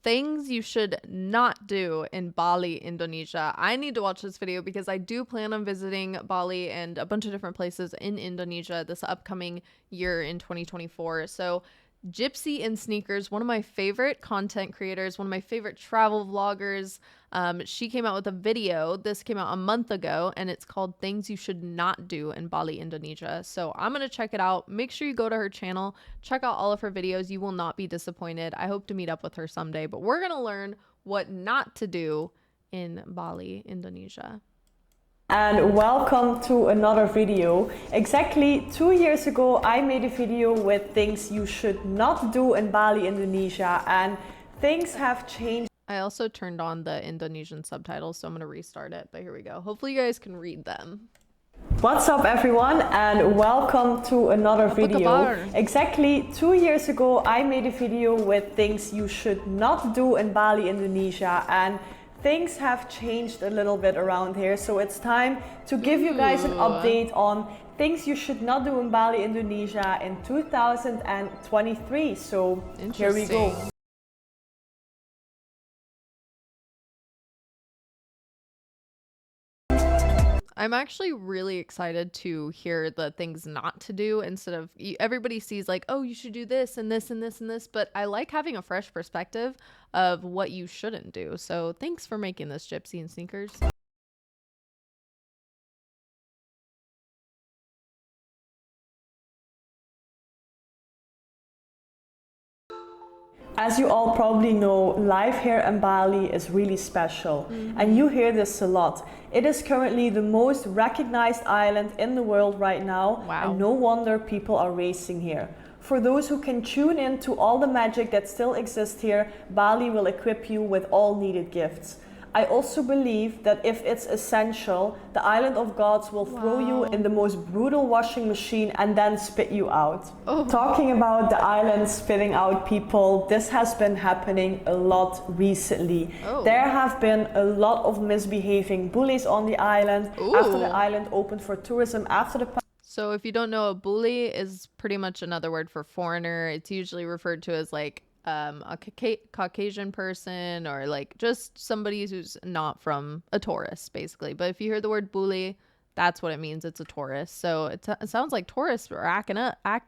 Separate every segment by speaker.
Speaker 1: Things you should not do in Bali, Indonesia. I need to watch this video because I do plan on visiting Bali and a bunch of different places in Indonesia this upcoming year in 2024. So Gypsy in Sneakers, one of my favorite content creators, one of my favorite travel vloggers. She came out with a video. This came out a month ago, and it's called Things You Should Not Do in Bali, Indonesia. So I'm going to check it out. Make sure you go to her channel, check out all of her videos. You will not be disappointed. I hope to meet up with her someday, but we're going to learn what not to do in Bali, Indonesia.
Speaker 2: And welcome to another video. Exactly 2 years ago, I made a video with things you should not do in Bali, Indonesia, and things have changed.
Speaker 1: I also turned on the Indonesian subtitles, so I'm going to restart it, but here we go. Hopefully you guys can read them.
Speaker 2: What's up everyone, and welcome to another video. Exactly 2 years ago, I made a video with things you should not do in Bali, Indonesia, and things have changed a little bit around here, so it's time to give you guys an update on things you should not do in Bali, Indonesia in 2023. So here we go.
Speaker 1: I'm actually really excited to hear the things not to do instead of everybody sees like, oh, you should do this and this and this and this. But I like having a fresh perspective of what you shouldn't do. So thanks for making this, Gypsy and Sneakers.
Speaker 2: As you all probably know, life here in Bali is really special, and you hear this a lot. It is currently the most recognized island in the world right now, and no wonder people are racing here. For those who can tune in to all the magic that still exists here, Bali will equip you with all needed gifts. I also believe that if it's essential, the island of gods will throw you in the most brutal washing machine and then spit you out. Talking about the island spitting out people, this has been happening a lot recently. There have been a lot of misbehaving bullies on the island after the island opened for tourism after the
Speaker 1: So if you don't know, a bully is pretty much another word for foreigner. It's usually referred to as like a Caucasian person or like just somebody who's not from a tourist basically. But if you hear the word bully, that's what it means. It's a tourist. So it sounds like tourists are acting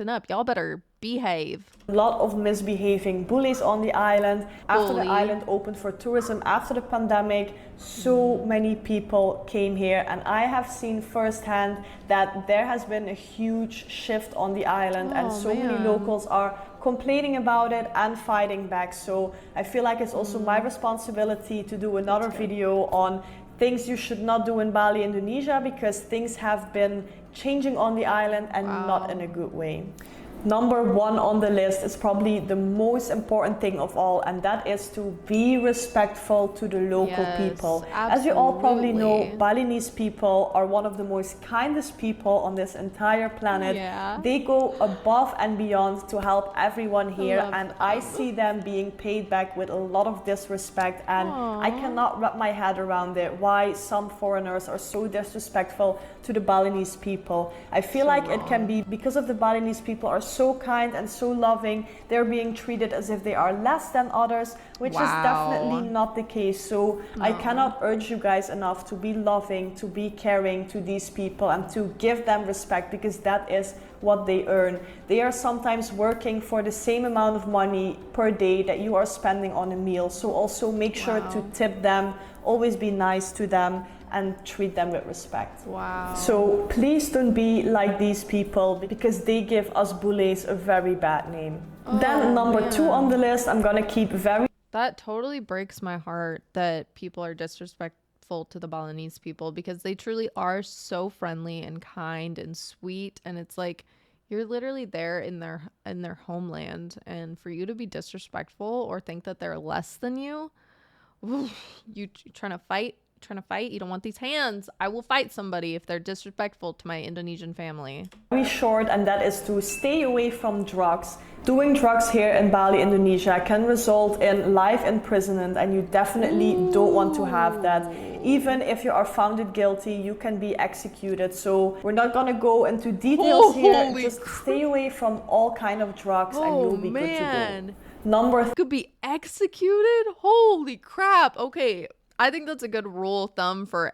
Speaker 1: up. Y'all better behave.
Speaker 2: A lot of misbehaving bullies on the island after the island opened for tourism after the pandemic. So many people came here, and I have seen firsthand that there has been a huge shift on the island, and so many locals are complaining about it and fighting back. So I feel like it's also my responsibility to do another video on things you should not do in Bali, Indonesia, because things have been changing on the island and not in a good way. Number one on the list is probably the most important thing of all, and that is to be respectful to the local people. As you all probably know, Balinese people are one of the most kindest people on this entire planet. They go above and beyond to help everyone here, and I see them being paid back with a lot of disrespect, and I cannot wrap my head around it, why some foreigners are so disrespectful to the Balinese people. I feel like it can be because of the Balinese people are so kind and so loving, they're being treated as if they are less than others, which is definitely not the case. So I cannot urge you guys enough to be loving, to be caring to these people, and to give them respect, because that is what they earn. They are sometimes working for the same amount of money per day that you are spending on a meal. So also make sure to tip them, always be nice to them, and treat them with respect. So please don't be like these people, because they give us bullies a very bad name. Then number two on the list, I'm gonna keep very...
Speaker 1: That totally breaks my heart that people are disrespectful to the Balinese people, because they truly are so friendly and kind and sweet, and it's like you're literally there in their homeland, and for you to be disrespectful or think that they're less than you, you trying to fight, you don't want these hands. I will fight somebody if they're disrespectful to my Indonesian family.
Speaker 2: Very short, and that is to stay away from drugs. Doing drugs here in Bali, Indonesia can result in life imprisonment, and you definitely don't want to have that. Even if you are found guilty, you can be executed. So we're not gonna go into details here. Just stay away from all kind of drugs, and you'll be good to go.
Speaker 1: Could be executed? Holy crap. Okay, I think that's a good rule of thumb for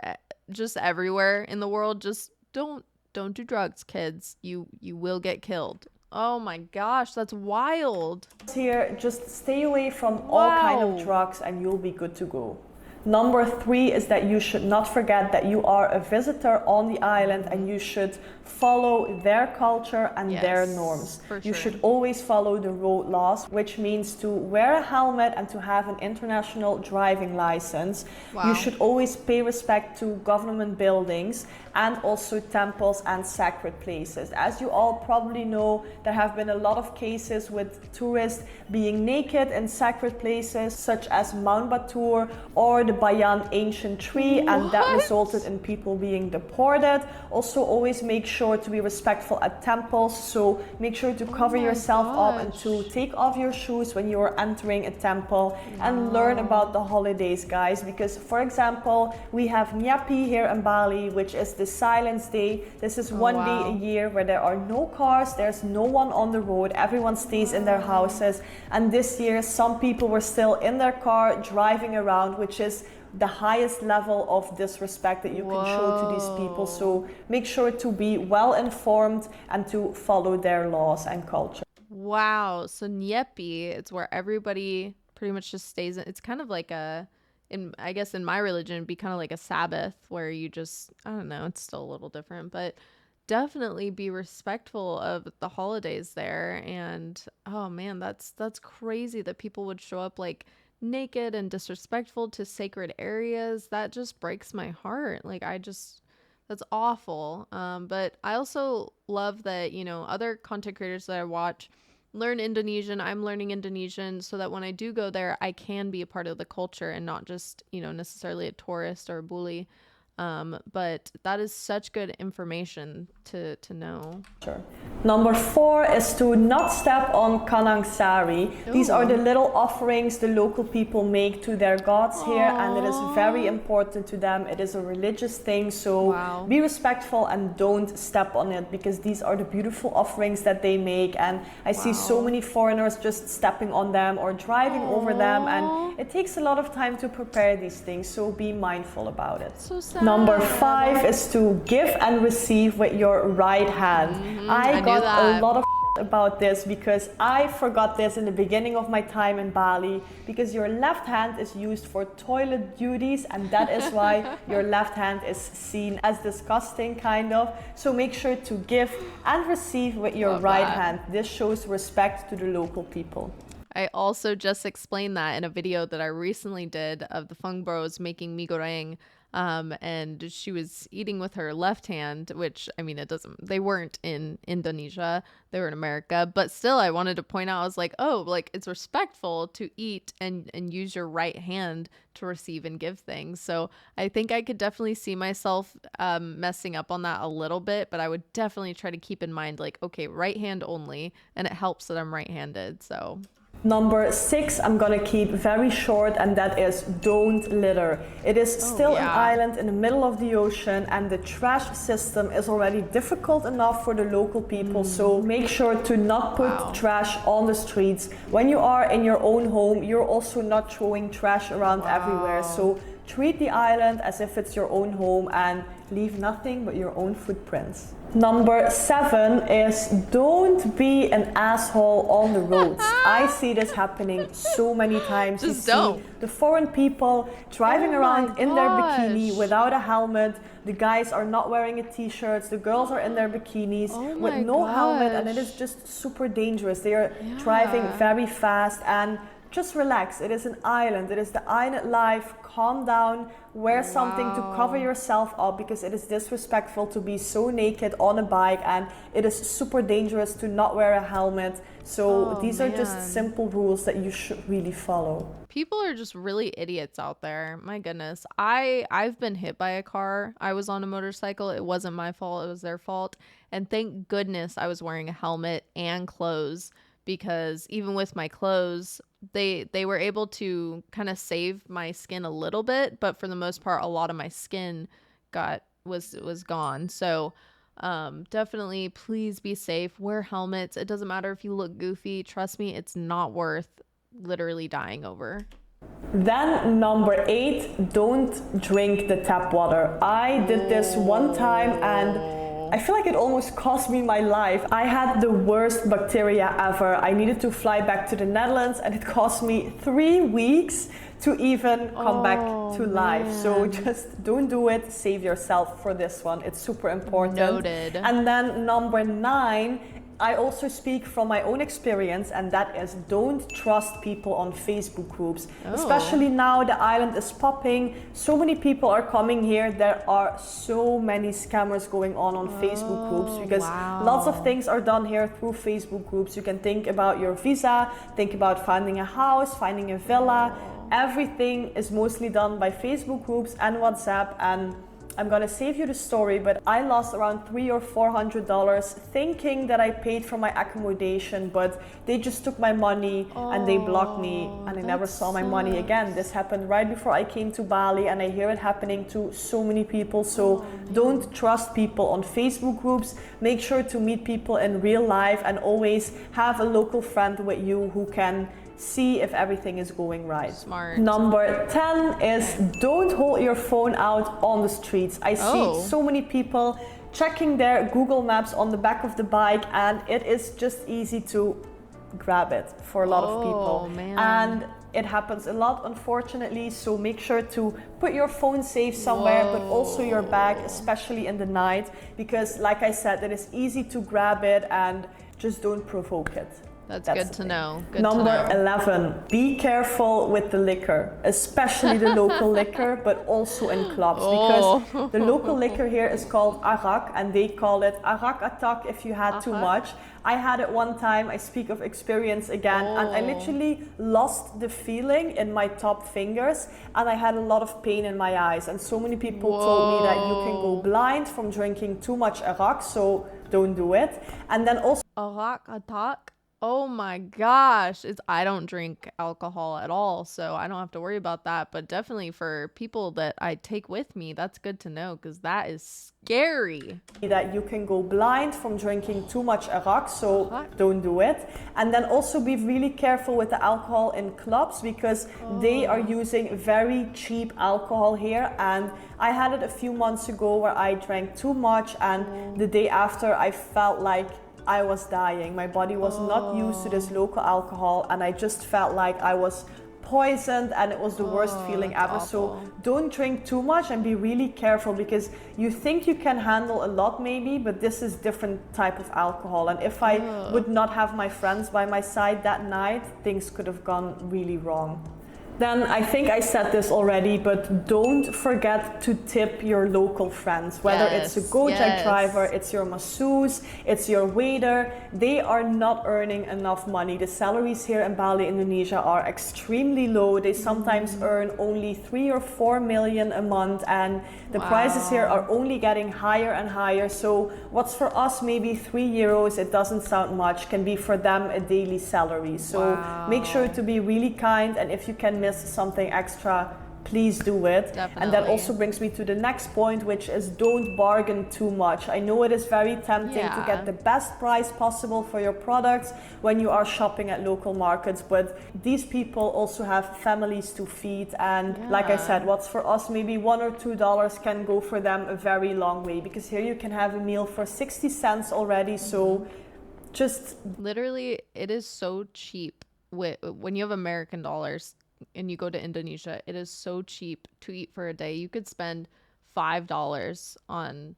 Speaker 1: just everywhere in the world. Just don't do drugs, kids. You will get killed. Oh my gosh, that's wild.
Speaker 2: Here, just stay away from all kind of drugs and you'll be good to go. Number 3 is that you should not forget that you are a visitor on the island and you should follow their culture and their norms. You should always follow the road laws, which means to wear a helmet and to have an international driving license. You should always pay respect to government buildings and also temples and sacred places. As you all probably know, there have been a lot of cases with tourists being naked in sacred places such as Mount Batur or the Bayan ancient tree, and that resulted in people being deported. Also, always make sure to be respectful at temples, so make sure to cover yourself up and to take off your shoes when you are entering a temple and learn about the holidays, guys, because for example, we have Nyepi here in Bali, which is the Silence Day. This is one day a year where there are no cars, there's no one on the road, everyone stays in their houses, and this year some people were still in their car driving around, which is the highest level of disrespect that you can show to these people. So make sure to be well informed and to follow their laws and culture.
Speaker 1: Wow. So Nyepi, it's where everybody pretty much just stays in. It's kind of like I guess in my religion, it'd be kind of like a Sabbath where you just, I don't know, it's still a little different, but definitely be respectful of the holidays there. And oh man, that's crazy that people would show up like naked and disrespectful to sacred areas. That just breaks my heart. Like that's awful. But I also love that, other content creators that I watch learn Indonesian. I'm learning Indonesian so that when I do go there, I can be a part of the culture and not just, necessarily a tourist or a bully. But that is such good information to know.
Speaker 2: Sure. Number 4 is to not step on kanang sari. These are the little offerings the local people make to their gods here, and it is very important to them. It is a religious thing, so be respectful and don't step on it, because these are the beautiful offerings that they make, and I see so many foreigners just stepping on them or driving over them, and it takes a lot of time to prepare these things, so be mindful about it.
Speaker 1: So sad.
Speaker 2: Number 5 is to give and receive with your right hand. I got a lot of about this because I forgot this in the beginning of my time in Bali, because your left hand is used for toilet duties, and that is why your left hand is seen as disgusting, kind of. So make sure to give and receive with your right hand. This shows respect to the local people.
Speaker 1: I also just explained that in a video that I recently did of the Fung Bros making mee goreng. And she was eating with her left hand, which, I mean, they weren't in Indonesia, they were in America, but still I wanted to point out, I was like, oh, like it's respectful to eat and use your right hand to receive and give things. So I think I could definitely see myself, messing up on that a little bit, but I would definitely try to keep in mind, like, okay, right hand only, and it helps that I'm right-handed, so.
Speaker 2: Number 6, I'm gonna keep very short, and that is don't litter. It is still an island in the middle of the ocean, and the trash system is already difficult enough for the local people, so make sure to not put trash on the streets. When you are in your own home, you're also not throwing trash around everywhere, so treat the island as if it's your own home and leave nothing but your own footprints. Number 7 is don't be an asshole on the roads. I see this happening so many times. You see the foreign people driving around in their bikini without a helmet. The guys are not wearing a t-shirt. The girls are in their bikinis with no helmet, and it is just super dangerous. They are driving very fast, and just relax. It is an island. It is the island life. Calm down. Wear something to cover yourself up, because it is disrespectful to be so naked on a bike, and it is super dangerous to not wear a helmet. So these are just simple rules that you should really follow.
Speaker 1: People are just really idiots out there. My goodness. I've been hit by a car. I was on a motorcycle. It wasn't my fault. It was their fault. And thank goodness I was wearing a helmet and clothes, because even with my clothes, they were able to kind of save my skin a little bit, but for the most part, a lot of my skin was gone. So definitely please be safe, wear helmets. It doesn't matter if you look goofy. Trust me, it's not worth literally dying over.
Speaker 2: Then number 8, don't drink the tap water. I did this one time and I feel like it almost cost me my life. I had the worst bacteria ever. I needed to fly back to the Netherlands and it cost me 3 weeks to even come back to life. So just don't do it. Save yourself for this one. It's super important.
Speaker 1: Noted.
Speaker 2: And then number 9, I also speak from my own experience, and that is don't trust people on Facebook groups. Especially now the island is popping. So many people are coming here. There are so many scammers going on Facebook groups because lots of things are done here through Facebook groups. You can think about your visa, think about finding a house, finding a villa. Everything is mostly done by Facebook groups and WhatsApp, and I'm gonna save you the story, but I lost around $300 or $400 thinking that I paid for my accommodation, but they just took my money and they blocked me and I never saw my money again. This happened right before I came to Bali and I hear it happening to so many people. So don't trust people on Facebook groups. Make sure to meet people in real life and always have a local friend with you who can see if everything is going right.
Speaker 1: Smart.
Speaker 2: Number 10 is don't hold your phone out on the streets. I see so many people checking their Google Maps on the back of the bike, and it is just easy to grab it for a lot of people. And it happens a lot, unfortunately, so make sure to put your phone safe somewhere, but also your bag, especially in the night, because like I said, it is easy to grab it, and just don't provoke it.
Speaker 1: That's good to know.
Speaker 2: Number 11, be careful with the liquor, especially the local liquor, but also in clubs, because the local liquor here is called arak, and they call it arak attack if you had too much. I had it one time, I speak of experience again, and I literally lost the feeling in my top fingers, and I had a lot of pain in my eyes, and so many people told me that you can go blind from drinking too much arak, so don't do it. And then also
Speaker 1: arak attack. Oh my gosh, I don't drink alcohol at all, so I don't have to worry about that. But definitely for people that I take with me, that's good to know because that is scary.
Speaker 2: That you can go blind from drinking too much arak, so don't do it. And then also be really careful with the alcohol in clubs because they are using very cheap alcohol here. And I had it a few months ago where I drank too much, and the day after I felt like I was dying. My body was not used to this local alcohol, and I just felt like I was poisoned, and it was the worst feeling ever. So don't drink too much and be really careful because you think you can handle a lot maybe, but this is different type of alcohol. And if I would not have my friends by my side that night, things could have gone really wrong. Then I think I said this already, but don't forget to tip your local friends, whether it's a Gojek driver, it's your masseuse, it's your waiter. They are not earning enough money. The salaries here in Bali, Indonesia are extremely low. They sometimes earn only 3 or 4 million a month, and the prices here are only getting higher and higher. So what's for us maybe 3 euros, it doesn't sound much, can be for them a daily salary. So make sure to be really kind, and if you can miss something extra, please do it.
Speaker 1: Definitely.
Speaker 2: And that also brings me to the next point, which is don't bargain too much. I know it is very tempting to get the best price possible for your products when you are shopping at local markets, but these people also have families to feed, and like I said, what's for us maybe $1 or $2 can go for them a very long way, because here you can have a meal for 60 cents already. So just
Speaker 1: literally, it is so cheap when you have American dollars and you go to Indonesia. It is so cheap to eat for a day. You could spend $5 on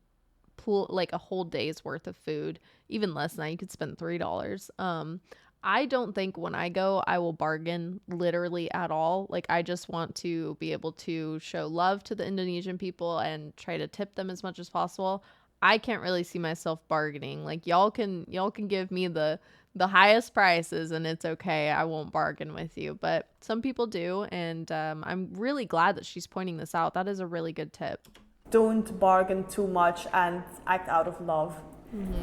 Speaker 1: like a whole day's worth of food. Even less than that, you could spend $3. I don't think when I go I will bargain literally at all. Like, I just want to be able to show love to the Indonesian people and try to tip them as much as possible. I can't really see myself bargaining. Like, y'all can give me the highest prices and it's okay. I won't bargain with you, but some people do, and I'm really glad that she's pointing this out. That is a really good tip.
Speaker 2: Don't bargain too much and act out of love.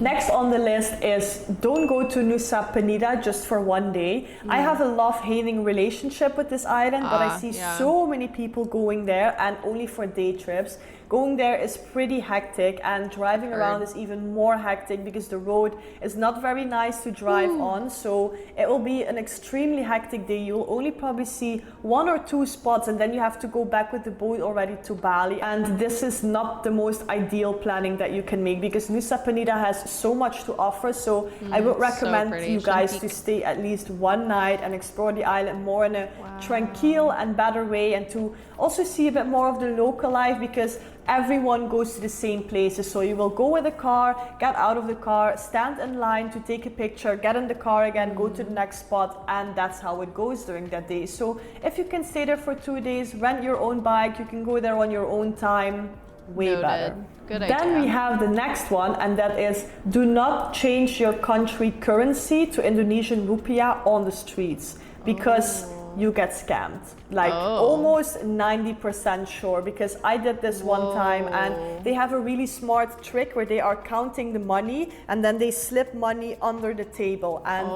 Speaker 2: Next on the list is don't go to Nusa Penida just for one day. I have a love-hating relationship with this island, but I see so many people going there and only for day trips. going there is pretty hectic, and driving around is even more hectic because the road is not very nice to drive on. So it will be an extremely hectic day. You'll only probably see 1 or 2 spots, and then you have to go back with the boat already to Bali. And this is not the most ideal planning that you can make because Nusa Penida has so much to offer. So I would recommend you guys to stay at least one night and explore the island more in a tranquil and better way, and to also see a bit more of the local life because everyone goes to the same places. So you will go with a car, get out of the car, stand in line to take a picture, get in the car again, go to the next spot, and that's how it goes during that day. So if you can stay there for 2 days, rent your own bike, you can go there on your own time, way better.
Speaker 1: Good idea.
Speaker 2: Then we have the next one, and that is do not change your country currency to Indonesian rupiah on the streets because you get scammed. Like almost 90% sure, because I did this one time, and they have a really smart trick where they are counting the money and then they slip money under the table, and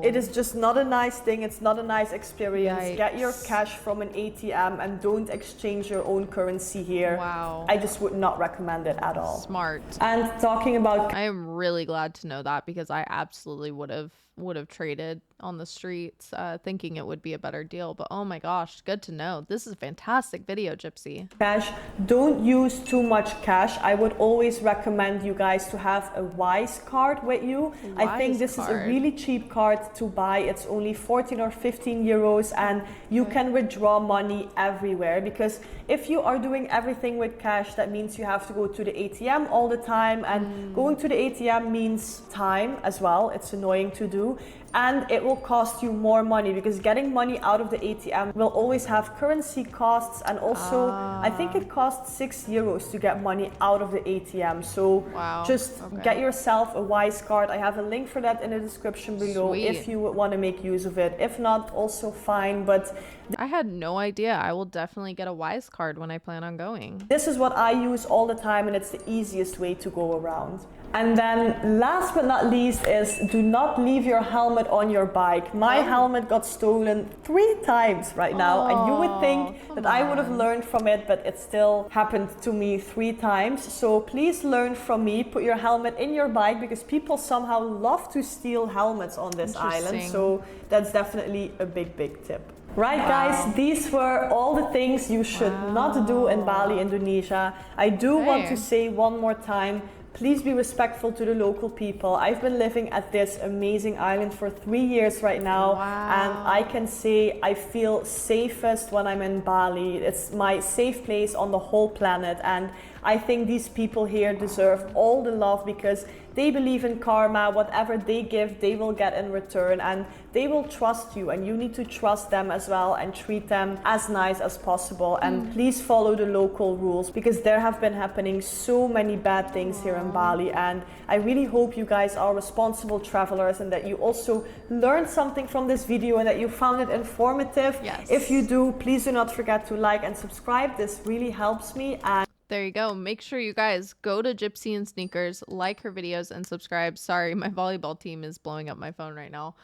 Speaker 2: it is just not a nice thing. It's not a nice experience. Get your cash from an ATM and don't exchange your own currency here. I just would not recommend it at all.
Speaker 1: Smart.
Speaker 2: And talking about,
Speaker 1: I am really glad to know that because I absolutely would have traded on the streets thinking it would be a better deal. But oh my gosh, good to know. This is a fantastic video, Gypsy.
Speaker 2: Cash, don't use too much cash. I would always recommend you guys to have a Wise card with you. I think this is a really cheap card to buy. It's only 14 or 15 euros, and you can withdraw money everywhere, because if you are doing everything with cash, that means you have to go to the ATM all the time, and going to the ATM means time as well. It's annoying to do, and it will cost you more money because getting money out of the ATM will always have currency costs, and also I think it costs 6 euros to get money out of the ATM. So just get yourself a Wise card. I have a link for that in the description below if you would want to make use of it. If not, also fine. But
Speaker 1: I had no idea. I will definitely get a Wise card when I plan on going.
Speaker 2: This is what I use all the time, and it's the easiest way to go around. And then last but not least is do not leave your helmet on your bike. My helmet got stolen 3 times right now, and you would think that I would have learned from it, but it still happened to me 3 times. So please learn from me. Put your helmet in your bike because people somehow love to steal helmets on this island. So that's definitely a big tip. Right, guys, these were all the things you should not do in Bali, Indonesia. I do want to say one more time, please be respectful to the local people. I've been living at this amazing island for 3 years right now, and I can say I feel safest when I'm in Bali. It's my safe place on the whole planet, and I think these people here deserve all the love because they believe in karma. Whatever they give, they will get in return, and they will trust you, and you need to trust them as well and treat them as nice as possible. And please follow the local rules because there have been happening so many bad things here in Bali, and I really hope you guys are responsible travelers and that you also learned something from this video and that you found it informative. If you do, please do not forget to like and subscribe. This really helps me. And
Speaker 1: there you go. Make sure you guys go to Gypsy and Sneakers, like her videos, and subscribe. Sorry, my volleyball team is blowing up my phone right now.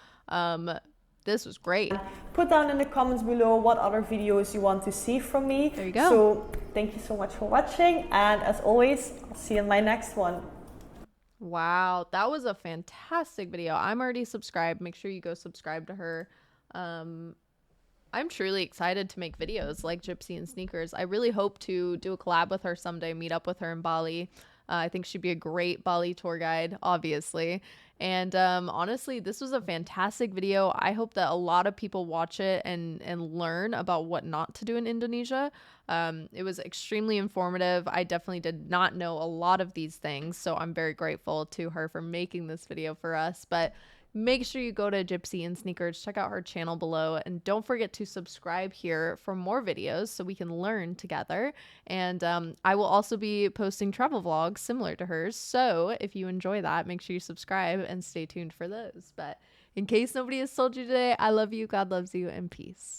Speaker 1: This was great.
Speaker 2: Put down in the comments below what other videos you want to see from me.
Speaker 1: There you go.
Speaker 2: So thank you so much for watching, and as always, I'll see you in my next one.
Speaker 1: Wow, that was a fantastic video. I'm already subscribed. Make sure you go subscribe to her. I'm truly excited to make videos like Gypsy and Sneakers. I really hope to do a collab with her someday, meet up with her in Bali. I think she'd be a great Bali tour guide, obviously. And honestly, this was a fantastic video. I hope that a lot of people watch it and learn about what not to do in Indonesia. It was extremely informative. I definitely did not know a lot of these things, so I'm very grateful to her for making this video for us. But make sure you go to Gypsy and Sneakers, check out her channel below, and don't forget to subscribe here for more videos so we can learn together. And I will also be posting travel vlogs similar to hers, so if you enjoy that, make sure you subscribe and stay tuned for those. But in case nobody has told you today, I love you, God loves you, and peace.